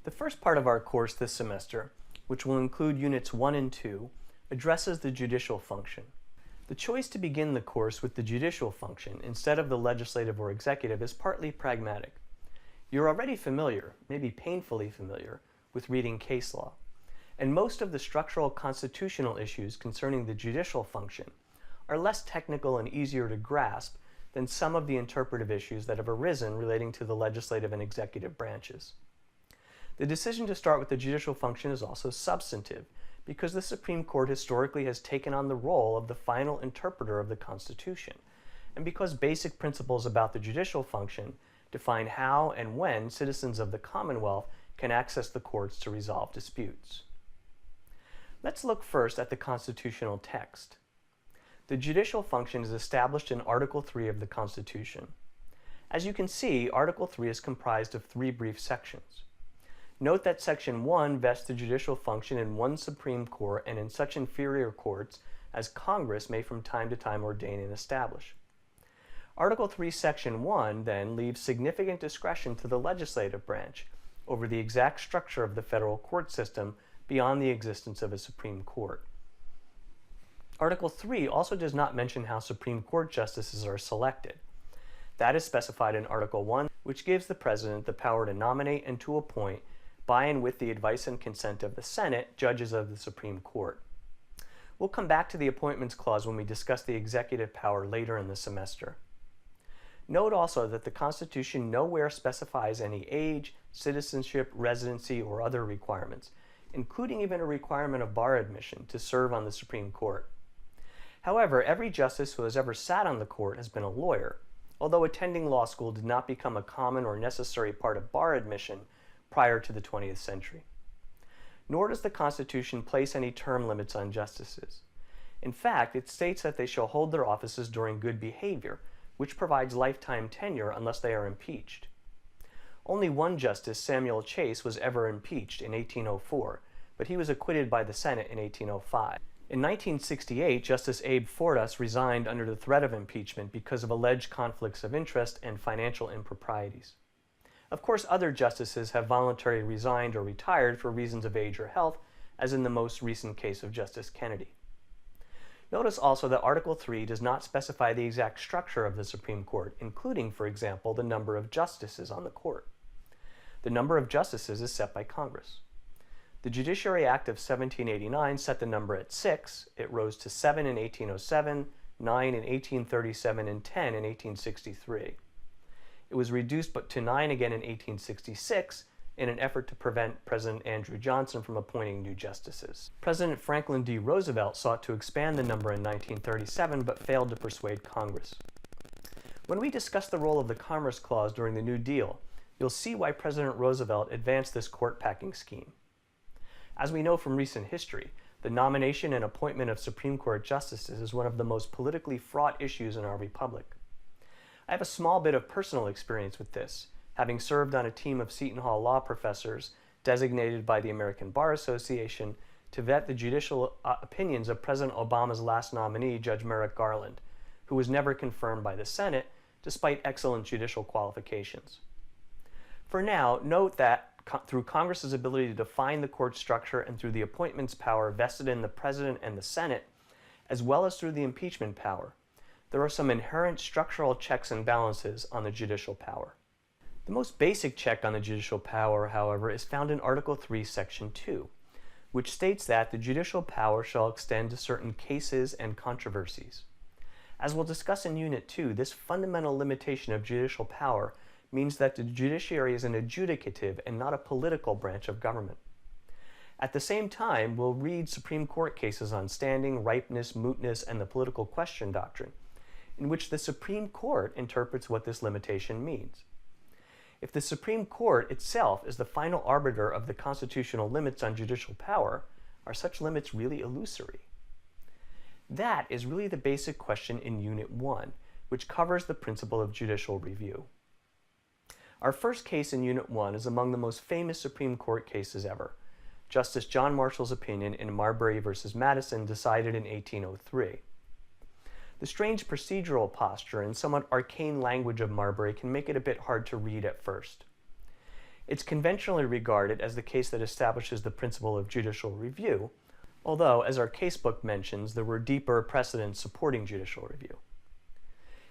The first part of our course this semester, which will include Units 1 and 2, addresses the judicial function. The choice to begin the course with the judicial function instead of the legislative or executive is partly pragmatic. You're already familiar, maybe painfully familiar, with reading case law, and most of the structural constitutional issues concerning the judicial function are less technical and easier to grasp than some of the interpretive issues that have arisen relating to the legislative and executive branches. The decision to start with the judicial function is also substantive, because the Supreme Court historically has taken on the role of the final interpreter of the Constitution, and because basic principles about the judicial function define how and when citizens of the Commonwealth can access the courts to resolve disputes. Let's look first at the constitutional text. The judicial function is established in Article 3 of the Constitution. As you can see, Article 3 is comprised of 3 brief sections. Note that Section 1 vests the judicial function in one Supreme Court and in such inferior courts as Congress may from time to time ordain and establish. Article 3, Section 1, then, leaves significant discretion to the legislative branch over the exact structure of the federal court system beyond the existence of a Supreme Court. Article 3 also does not mention how Supreme Court justices are selected. That is specified in Article 1, which gives the President the power to nominate and to appoint, by and with the advice and consent of the Senate, judges of the Supreme Court. We'll come back to the Appointments Clause when we discuss the executive power later in the semester. Note also that the Constitution nowhere specifies any age, citizenship, residency, or other requirements, including even a requirement of bar admission to serve on the Supreme Court. However, every justice who has ever sat on the court has been a lawyer, although attending law school did not become a common or necessary part of bar admission prior to the 20th century. Nor does the Constitution place any term limits on justices. In fact, it states that they shall hold their offices during good behavior, which provides lifetime tenure unless they are impeached. Only one justice, Samuel Chase, was ever impeached in 1804, but he was acquitted by the Senate in 1805. In 1968, Justice Abe Fortas resigned under the threat of impeachment because of alleged conflicts of interest and financial improprieties. Of course, other justices have voluntarily resigned or retired for reasons of age or health, as in the most recent case of Justice Kennedy. Notice also that Article 3 does not specify the exact structure of the Supreme Court, including, for example, the number of justices on the court. The number of justices is set by Congress. The Judiciary Act of 1789 set the number at 6. It rose to 7 in 1807, 9 in 1837, and 10 in 1863. It was reduced to 9 again in 1866 in an effort to prevent President Andrew Johnson from appointing new justices. President Franklin D. Roosevelt sought to expand the number in 1937 but failed to persuade Congress. When we discuss the role of the Commerce Clause during the New Deal, you'll see why President Roosevelt advanced this court-packing scheme. As we know from recent history, the nomination and appointment of Supreme Court justices is one of the most politically fraught issues in our republic. I have a small bit of personal experience with this, having served on a team of Seton Hall law professors designated by the American Bar Association to vet the judicial opinions of President Obama's last nominee, Judge Merrick Garland, who was never confirmed by the Senate, despite excellent judicial qualifications. For now, note that through Congress's ability to define the court structure and through the appointments power vested in the President and the Senate, as well as through the impeachment power, there are some inherent structural checks and balances on the judicial power. The most basic check on the judicial power, however, is found in Article 3, Section 2, which states that the judicial power shall extend to certain cases and controversies. As we'll discuss in Unit 2, this fundamental limitation of judicial power means that the judiciary is an adjudicative and not a political branch of government. At the same time, we'll read Supreme Court cases on standing, ripeness, mootness, and the political question doctrine, in which the Supreme Court interprets what this limitation means. If the Supreme Court itself is the final arbiter of the constitutional limits on judicial power, are such limits really illusory? That is really the basic question in Unit 1, which covers the principle of judicial review. Our first case in Unit 1 is among the most famous Supreme Court cases ever, Justice John Marshall's opinion in Marbury v. Madison, decided in 1803. The strange procedural posture and somewhat arcane language of Marbury can make it a bit hard to read at first. It's conventionally regarded as the case that establishes the principle of judicial review, although, as our casebook mentions, there were deeper precedents supporting judicial review.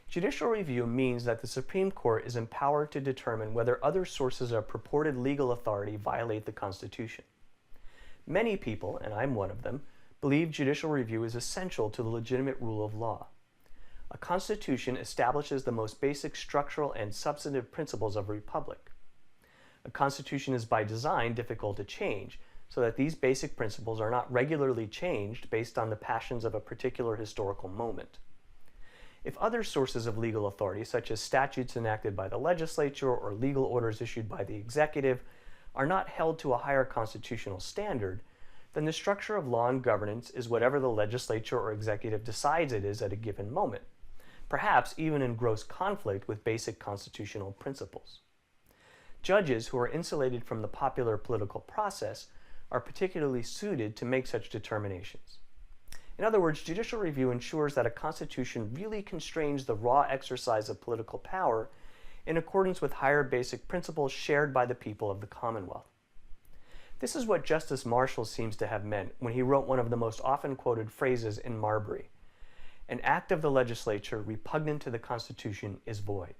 Judicial review means that the Supreme Court is empowered to determine whether other sources of purported legal authority violate the Constitution. Many people, and I'm one of them, believe judicial review is essential to the legitimate rule of law. A constitution establishes the most basic structural and substantive principles of a republic. A constitution is by design difficult to change, so that these basic principles are not regularly changed based on the passions of a particular historical moment. If other sources of legal authority, such as statutes enacted by the legislature or legal orders issued by the executive, are not held to a higher constitutional standard, then the structure of law and governance is whatever the legislature or executive decides it is at a given moment, perhaps even in gross conflict with basic constitutional principles. Judges who are insulated from the popular political process are particularly suited to make such determinations. In other words, judicial review ensures that a constitution really constrains the raw exercise of political power in accordance with higher basic principles shared by the people of the Commonwealth. This is what Justice Marshall seems to have meant when he wrote one of the most often quoted phrases in Marbury: "An act of the legislature repugnant to the Constitution is void."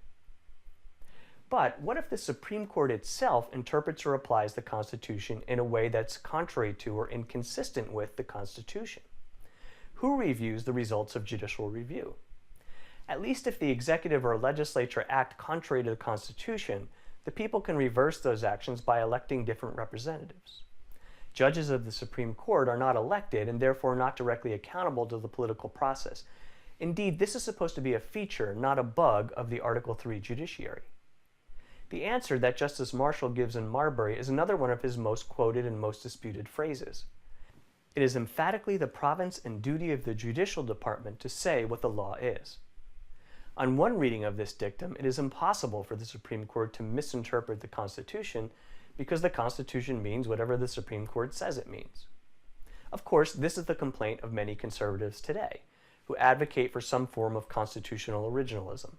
But what if the Supreme Court itself interprets or applies the Constitution in a way that's contrary to or inconsistent with the Constitution? Who reviews the results of judicial review? At least if the executive or legislature act contrary to the Constitution, the people can reverse those actions by electing different representatives. Judges of the Supreme Court are not elected and therefore not directly accountable to the political process. Indeed, this is supposed to be a feature, not a bug, of the Article III judiciary. The answer that Justice Marshall gives in Marbury is another one of his most quoted and most disputed phrases. It is emphatically the province and duty of the judicial department to say what the law is. On one reading of this dictum, it is impossible for the Supreme Court to misinterpret the Constitution because the Constitution means whatever the Supreme Court says it means. Of course, this is the complaint of many conservatives today, who advocate for some form of constitutional originalism.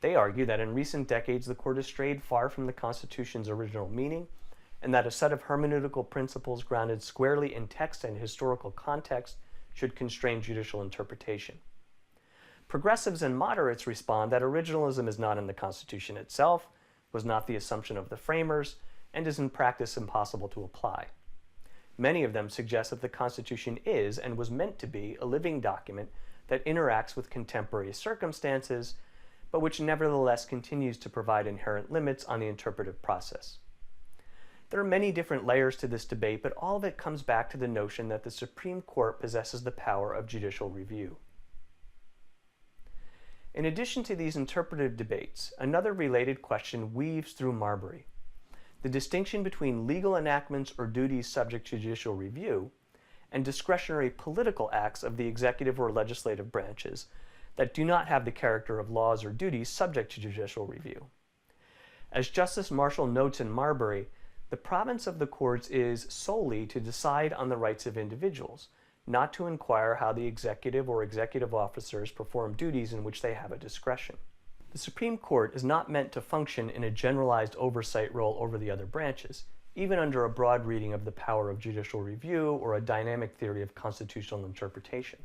They argue that in recent decades the court has strayed far from the Constitution's original meaning, and that a set of hermeneutical principles grounded squarely in text and historical context should constrain judicial interpretation. Progressives and moderates respond that originalism is not in the Constitution itself, was not the assumption of the framers, and is in practice impossible to apply. Many of them suggest that the Constitution is and was meant to be a living document that interacts with contemporary circumstances, but which nevertheless continues to provide inherent limits on the interpretive process. There are many different layers to this debate, but all of it comes back to the notion that the Supreme Court possesses the power of judicial review. In addition to these interpretive debates, another related question weaves through Marbury: the distinction between legal enactments or duties subject to judicial review and discretionary political acts of the executive or legislative branches that do not have the character of laws or duties subject to judicial review. As Justice Marshall notes in Marbury, the province of the courts is solely to decide on the rights of individuals, not to inquire how the executive or executive officers perform duties in which they have a discretion. The Supreme Court is not meant to function in a generalized oversight role over the other branches, even under a broad reading of the power of judicial review or a dynamic theory of constitutional interpretation.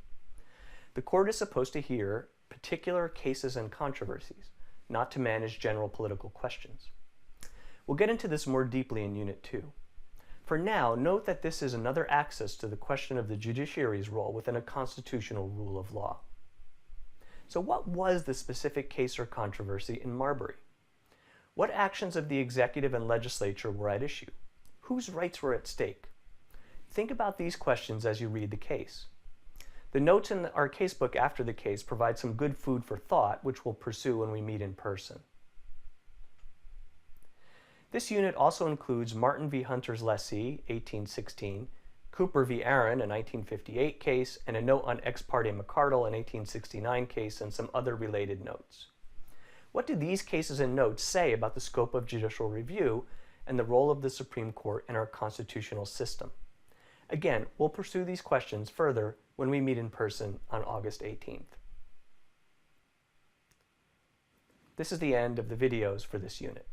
The court is supposed to hear particular cases and controversies, not to manage general political questions. We'll get into this more deeply in Unit 2. For now, note that this is another axis to the question of the judiciary's role within a constitutional rule of law. So what was the specific case or controversy in Marbury? What actions of the executive and legislature were at issue? Whose rights were at stake? Think about these questions as you read the case. The notes in our casebook after the case provide some good food for thought, which we'll pursue when we meet in person. This unit also includes Martin v. Hunter's lessee, 1816, Cooper v. Aaron, a 1958 case, and a note on Ex parte McCardle, an 1869 case, and some other related notes. What do these cases and notes say about the scope of judicial review and the role of the Supreme Court in our constitutional system? Again, we'll pursue these questions further when we meet in person on August 18th. This is the end of the videos for this unit.